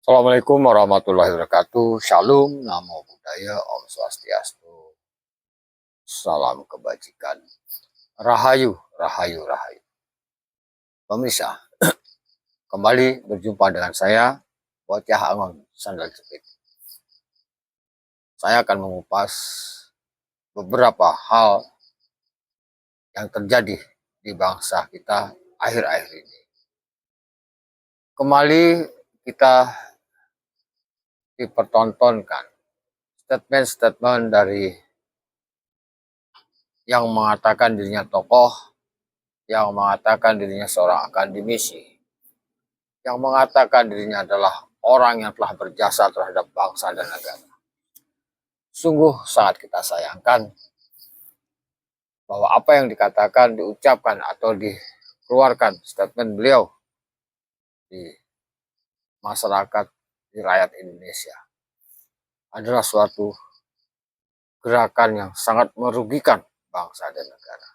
Assalamualaikum warahmatullahi wabarakatuh. Shalom, namo buddhaya, om swastiastu, salam kebajikan. Rahayu, rahayu, rahayu. Pemirsa, kembali berjumpa dengan saya, Bocah Angon Sandal Jepit. Saya akan mengupas beberapa hal yang terjadi di bangsa kita akhir-akhir ini. Kembali kita dipertontonkan statement-statement dari yang mengatakan dirinya tokoh, yang mengatakan dirinya seorang akademisi, yang mengatakan dirinya adalah orang yang telah berjasa terhadap bangsa dan negara. Sungguh sangat kita sayangkan bahwa apa yang dikatakan, diucapkan, atau dikeluarkan statement beliau di masyarakat, di rakyat Indonesia adalah suatu gerakan yang sangat merugikan bangsa dan negara.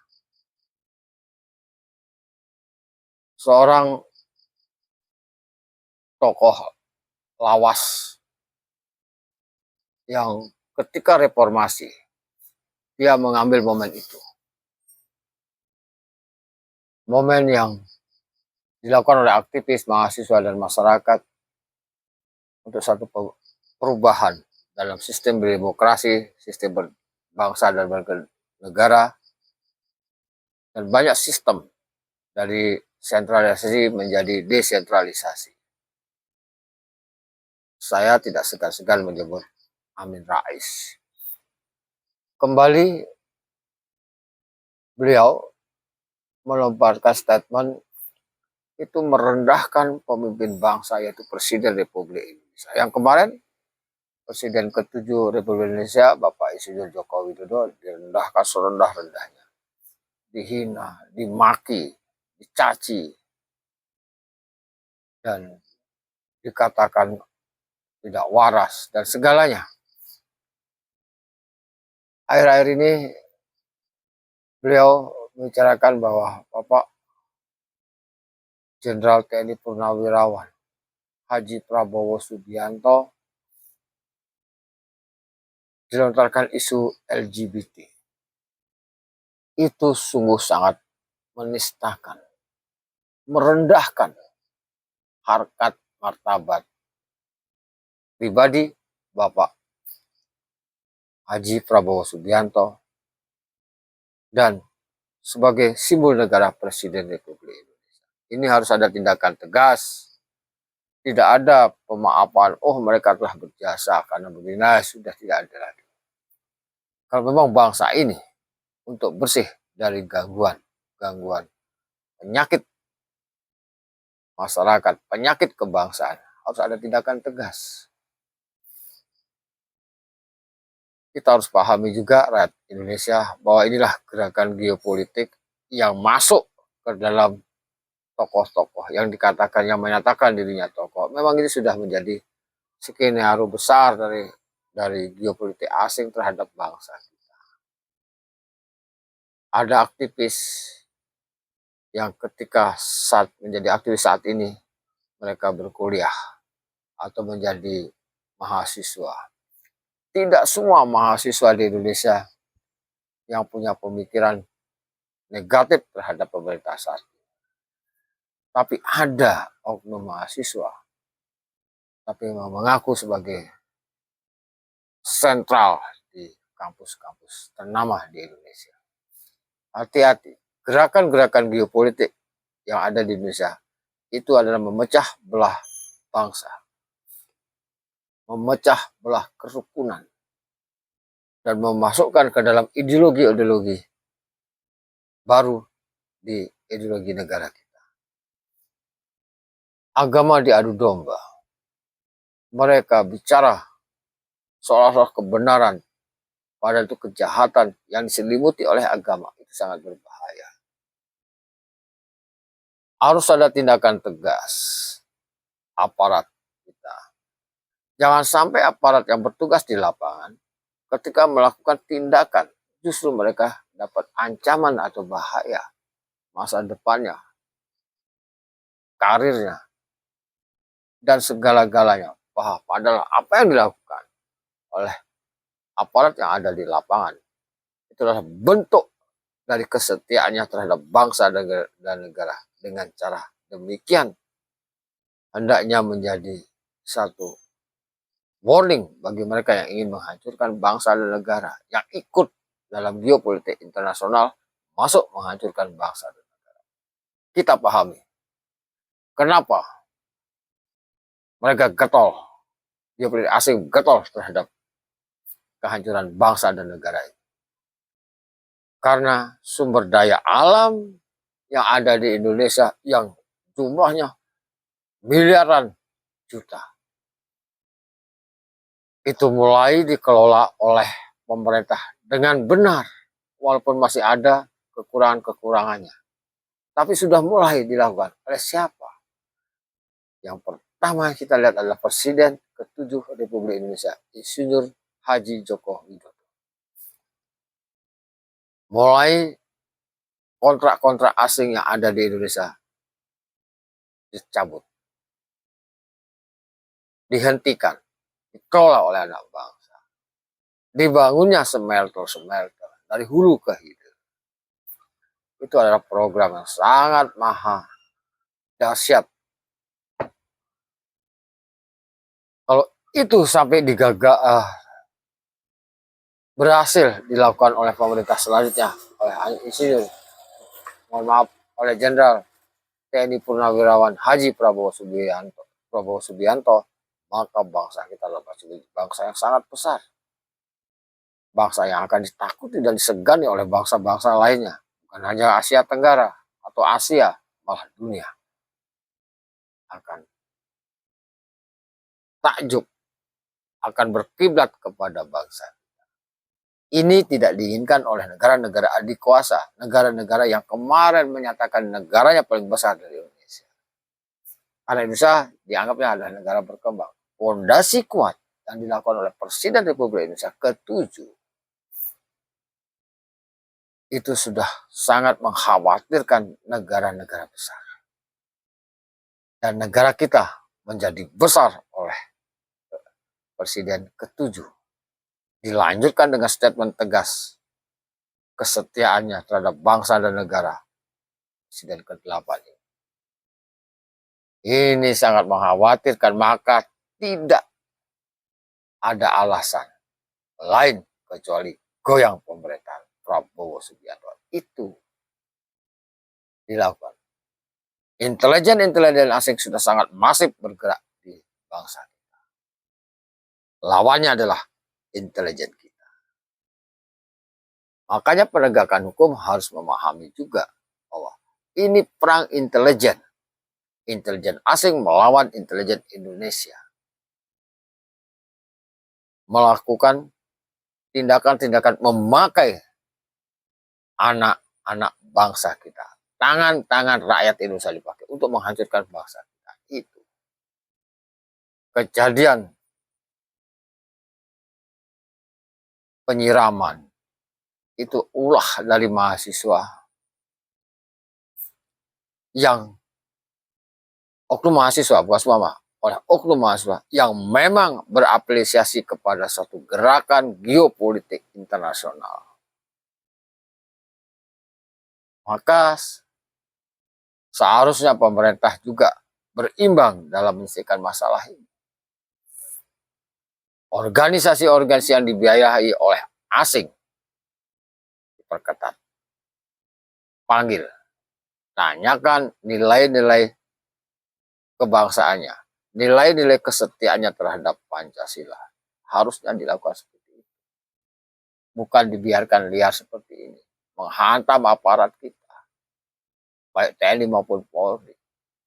Seorang tokoh lawas yang ketika reformasi dia mengambil momen itu, momen yang dilakukan oleh aktivis, mahasiswa, dan masyarakat untuk satu perubahan dalam sistem berdemokrasi, sistem berbangsa dan bernegara, dan banyak sistem dari sentralisasi menjadi desentralisasi. Saya tidak segan-segan menyebut Amin Rais. Kembali beliau melontarkan statement itu merendahkan pemimpin bangsa, yaitu Presiden Republik Indonesia. Yang kemarin Presiden ke-7 Republik Indonesia, Bapak Insinyur Joko Widodo, direndahkan serendah-rendahnya, dihina, dimaki, dicaci, dan dikatakan tidak waras, dan segalanya. Akhir-akhir ini beliau membicarakan bahwa Bapak Jenderal TNI Purnawirawan Haji Prabowo Subianto dilontarkan isu LGBT. Itu sungguh sangat menistakan, merendahkan harkat martabat pribadi Bapak Haji Prabowo Subianto dan sebagai simbol negara Presiden Republik Indonesia. Ini harus ada tindakan tegas. Tidak ada pemaafan, oh mereka telah berjasa karena begini, sudah tidak ada lagi. Kalau memang bangsa ini untuk bersih dari gangguan penyakit masyarakat, penyakit kebangsaan, harus ada tindakan tegas. Kita harus pahami juga rakyat Indonesia bahwa inilah gerakan geopolitik yang masuk ke dalam tokoh-tokoh yang dikatakan, yang menyatakan dirinya tokoh. Memang ini sudah menjadi skenario besar dari geopolitik asing terhadap bangsa kita. Ada aktivis yang ketika saat menjadi aktivis saat ini mereka berkuliah atau menjadi mahasiswa. Tidak semua mahasiswa di Indonesia yang punya pemikiran negatif terhadap pemerintah saat ini. Tapi ada oknum mahasiswa tapi mengaku sebagai sentral di kampus-kampus ternama di Indonesia. Hati-hati, gerakan-gerakan geopolitik yang ada di Indonesia itu adalah memecah belah bangsa, memecah belah kerukunan, dan memasukkan ke dalam ideologi-ideologi baru di ideologi negara kita. Agama diadu domba. Mereka bicara seolah-olah kebenaran, padahal itu kejahatan yang diselimuti oleh agama. Itu sangat berbahaya. Harus ada tindakan tegas aparat kita. Jangan sampai aparat yang bertugas di lapangan ketika melakukan tindakan, justru mereka dapat ancaman atau bahaya masa depannya, karirnya, dan segala-galanya. bahwa padahal apa yang dilakukan oleh aparat yang ada di lapangan itu adalah bentuk dari kesetiaannya terhadap bangsa dan negara. Dengan cara demikian hendaknya menjadi satu warning bagi mereka yang ingin menghancurkan bangsa dan negara, yang ikut dalam geopolitik internasional masuk menghancurkan bangsa dan negara. Kita pahami kenapa mereka getol, geopolitik asing getol terhadap kehancuran bangsa dan negara ini. Karena sumber daya alam yang ada di Indonesia yang jumlahnya miliaran juta itu mulai dikelola oleh pemerintah dengan benar, walaupun masih ada kekurangan-kekurangannya. Tapi sudah mulai dilakukan oleh siapa? Yang pertama kita lihat adalah Presiden ke-7 Republik Indonesia, Insinyur Haji Joko Widodo. Mulai kontrak-kontrak asing yang ada di Indonesia dicabut, dihentikan, dikelola oleh anak bangsa. Dibangunnya smelter-smelter dari hulu ke hilir. Itu adalah program yang sangat maha dahsyat. Kalau itu sampai berhasil dilakukan oleh pemerintah selanjutnya, oleh Insinyur, mohon maaf, oleh Jenderal TNI Purnawirawan Haji Prabowo Subianto, maka bangsa kita adalah bangsa yang sangat besar. Bangsa yang akan ditakuti dan disegani oleh bangsa-bangsa lainnya. Bukan hanya Asia Tenggara atau Asia, malah dunia akan takjub, akan berkiblat kepada bangsa. Ini tidak diinginkan oleh negara-negara adik kuasa, negara-negara yang kemarin menyatakan negaranya paling besar dari Indonesia. Karena Indonesia dianggapnya adalah negara berkembang. Fondasi kuat yang dilakukan oleh Presiden Republik Indonesia ke-7 itu sudah sangat mengkhawatirkan negara-negara besar. Dan negara kita menjadi besar oleh Presiden ke-7. Dilanjutkan dengan statement tegas kesetiaannya terhadap bangsa dan negara. Presiden ke-8 ini. Ini sangat mengkhawatirkan, maka tidak ada alasan lain kecuali goyang pemerintahan Prabowo Subianto. Itu dilakukan. Intelijen asing sudah sangat masif bergerak di bangsa kita. Lawannya adalah intelijen kita. Makanya penegakan hukum harus memahami juga bahwa ini perang intelijen. Intelijen asing melawan intelijen Indonesia. Melakukan tindakan-tindakan memakai anak-anak bangsa kita. Tangan-tangan rakyat Indonesia dipakai untuk menghancurkan bangsa kita. Itu kejadian penyiraman itu ulah dari mahasiswa yang oknum mahasiswa, bukan semua, oleh oknum mahasiswa yang memang berapresiasi kepada satu gerakan geopolitik internasional. Maka seharusnya pemerintah juga berimbang dalam menyelesaikan masalah ini. Organisasi-organisasi yang dibiayai oleh asing diperketat. Panggil, tanyakan nilai-nilai kebangsaannya, nilai-nilai kesetiaannya terhadap Pancasila. Harusnya dilakukan seperti itu. Bukan dibiarkan liar seperti ini. Menghantam aparat kita. Baik TNI maupun Polri.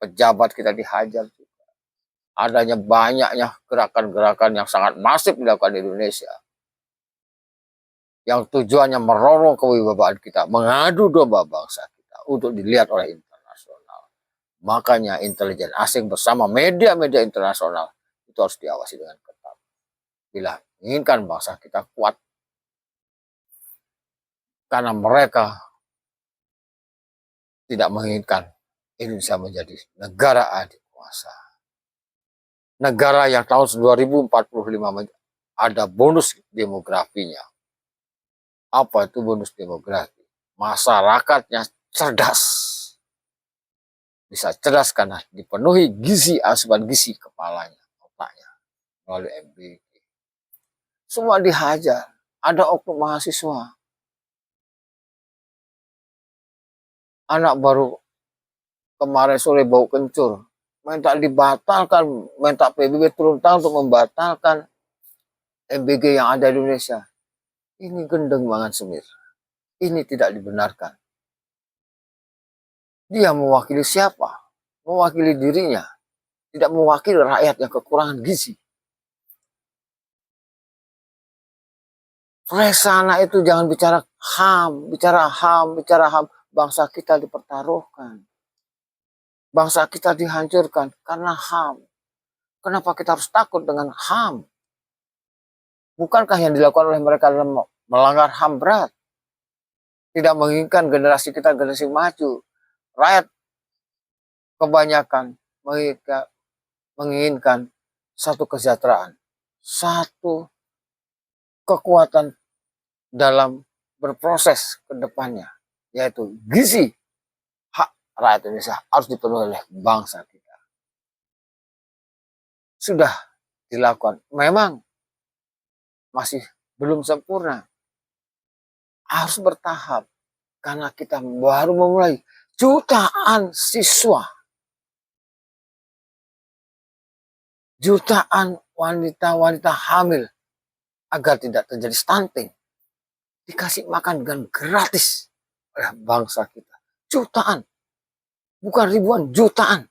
Pejabat kita dihajar juga. Adanya banyaknya gerakan-gerakan yang sangat masif dilakukan di Indonesia. Yang tujuannya merorong kewibawaan kita. Mengadu domba bangsa kita. Untuk dilihat oleh internasional. Makanya intelijen asing bersama media-media internasional itu harus diawasi dengan ketat. Bila inginkan bangsa kita kuat, karena mereka tidak menginginkan Indonesia menjadi negara adik kuasa. negara yang tahun 2045 ada bonus demografinya. Apa itu bonus demografi? Masyarakatnya cerdas. Bisa cerdas karena dipenuhi gizi, asupan gizi kepalanya, otaknya, melalui MBG. Semua dihajar. Ada oknum mahasiswa. Anak baru kemarin sore bau kencur. Minta dibatalkan, minta PBB turun tangan untuk membatalkan MBG yang ada di Indonesia. Ini gendeng banget Semir. Ini tidak dibenarkan. Dia mewakili siapa? Mewakili dirinya. Tidak mewakili rakyat yang kekurangan gizi. Sana itu jangan bicara HAM, bicara HAM, bicara HAM. Bangsa kita dipertaruhkan. Bangsa kita dihancurkan karena HAM. Kenapa kita harus takut dengan HAM? Bukankah yang dilakukan oleh mereka adalah melanggar HAM berat? Tidak menginginkan generasi kita generasi maju. Rakyat kebanyakan menginginkan satu kesejahteraan, satu kekuatan dalam berproses ke depannya, yaitu gizi. Hak rakyat Indonesia harus dipenuhi oleh bangsa kita. Sudah dilakukan, memang masih belum sempurna, harus bertahap, karena kita baru memulai. Jutaan siswa, jutaan wanita-wanita hamil agar tidak terjadi stunting, dikasih makan dengan gratis oleh bangsa kita. Jutaan, bukan ribuan, jutaan.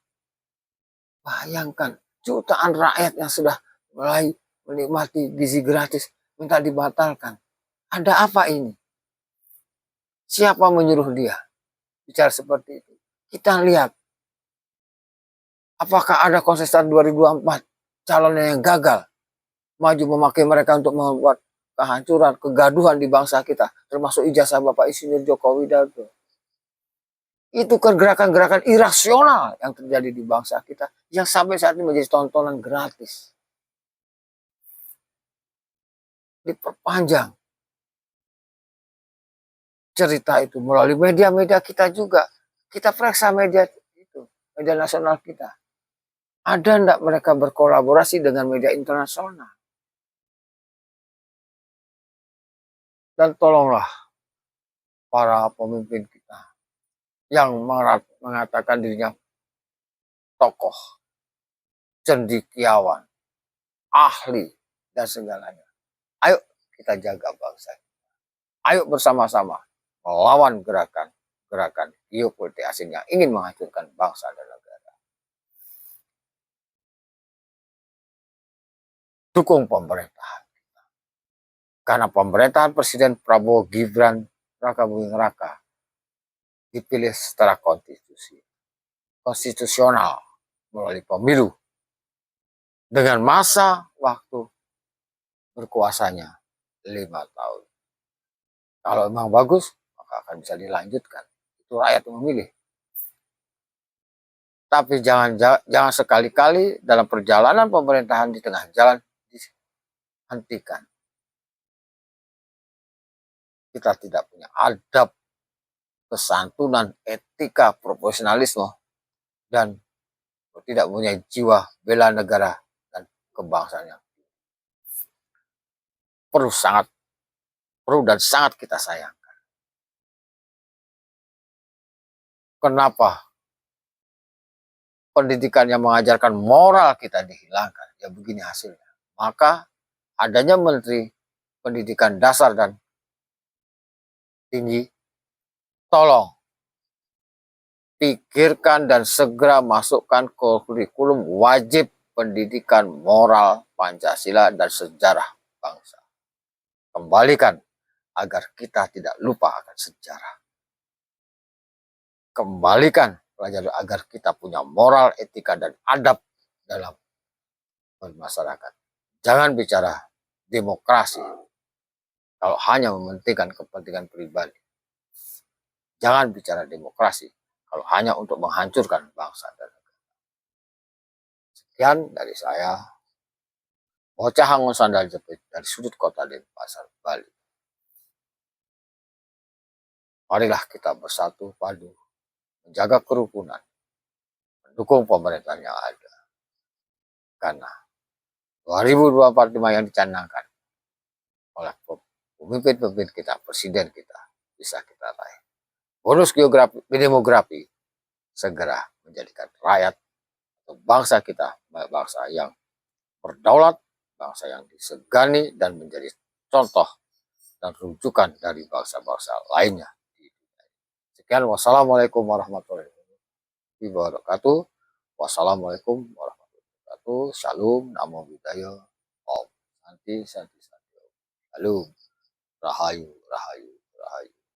Bayangkan, jutaan rakyat yang sudah mulai menikmati gizi gratis minta dibatalkan. Ada apa ini? Siapa menyuruh dia bicara seperti itu? Kita lihat, apakah ada kontestan 2024 calonnya yang gagal maju memakai mereka untuk membuat kehancuran, kegaduhan di bangsa kita, termasuk ijazah Bapak Insinyur Joko Widodo. Itu gerakan-gerakan irasional yang terjadi di bangsa kita, yang sampai saat ini menjadi tontonan gratis. Diperpanjang cerita itu melalui media-media kita juga. Kita periksa media itu, media nasional kita. Ada enggak mereka berkolaborasi dengan media internasional? Dan tolonglah para pemimpin kita yang mengatakan dirinya tokoh, cendekiawan, ahli, dan segalanya. Ayo kita jaga bangsa. Ayo bersama-sama melawan gerakan geopolitik asing yang ingin menghancurkan bangsa dan negara. Dukung pemerintahan. Karena pemerintahan Presiden Prabowo Gibran Raka Buming Raka dipilih secara konstitusional melalui pemilu dengan masa waktu berkuasanya 5 tahun. Kalau memang bagus, maka akan bisa dilanjutkan. Itu rakyat yang memilih. Tapi jangan sekali-kali dalam perjalanan pemerintahan di tengah jalan dihentikan. Kita tidak punya adab, kesantunan, etika, profesionalisme, dan tidak punya jiwa bela negara dan kebangsaannya. Perlu dan sangat kita sayangkan. Kenapa pendidikan yang mengajarkan moral kita dihilangkan? Ya begini hasilnya. Maka adanya Menteri Pendidikan Dasar dan Tinggi, tolong pikirkan dan segera masukkan kurikulum wajib pendidikan moral Pancasila dan sejarah bangsa. Kembalikan agar kita tidak lupa akan sejarah. Kembalikan pelajaran agar kita punya moral, etika, dan adab dalam bermasyarakat. Jangan bicara demokrasi kalau hanya mementingkan kepentingan pribadi. Jangan bicara demokrasi kalau hanya untuk menghancurkan bangsa dan negara. Sekian dari saya, bocah Hangon Sandal Jepit dari sudut kota Denpasar, Bali. Marilah kita bersatu padu, menjaga kerukunan, mendukung pemerintahan yang ada. Karena 2025 yang dicanangkan oleh pemimpin-pemimpin kita, presiden kita, bisa kita raih. Bonus geografi, demografi segera menjadikan rakyat atau bangsa kita bangsa yang berdaulat, bangsa yang disegani dan menjadi contoh dan rujukan dari bangsa-bangsa lainnya. Sekian, wassalamualaikum warahmatullahi wabarakatuh. Wassalamualaikum warahmatullahi wabarakatuh. Shalom, namo buddhaya, om santi santi santi. Shalom, rahayu rahayu rahayu.